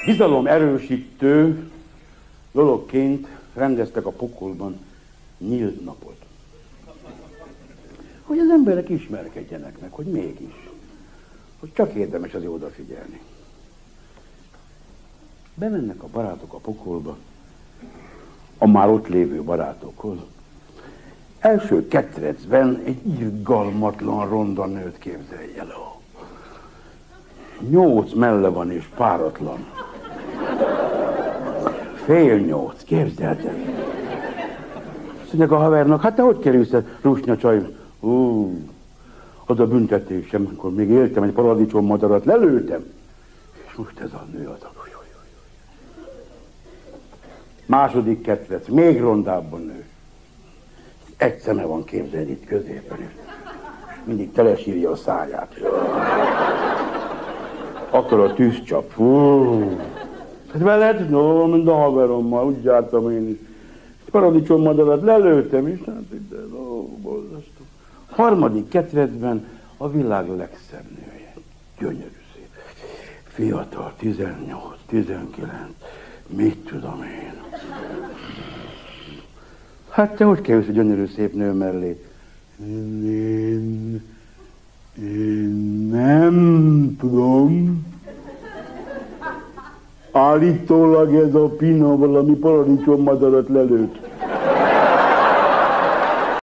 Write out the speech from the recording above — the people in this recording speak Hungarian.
Bizalom erősítő dologként rendeztek a pokolban nyílt napot. Hogy az emberek ismerkedjenek meg, hogy mégis. Hogy csak érdemes azért odafigyelni. Bemennek a barátok a pokolba, a már ott lévő barátokhoz. Első ketrecben egy irgalmatlan ronda nőt képzelj el. 8 melle van és páratlan. 7:30, képzeltek. Azt mondják a havernak, hát te hogy kerülsz el, rusnya csaj? Az a büntetésem, amikor még éltem, egy paradicsommadarat lelőttem. És most ez a nő az a... Második ketrec, még rondábban nő. Egy szeme van, képzelni itt középen. Mindig telesírja a száját. Akkor a tűzcsap. Hát veled? No, mint a haverommal, úgy jártam én is. Paradicsommadarat lelőttem is, hát ide, borzasztó. Harmadik ketrecben a világ legszebb nője. Gyönyörű szép. Fiatal, 18, 19, mit tudom én. Hát te hogy kerülsz a gyönyörű szép nő mellé? Én nem tudom. Állítólag ez a Pina valami paradicsommadarat lelőtt.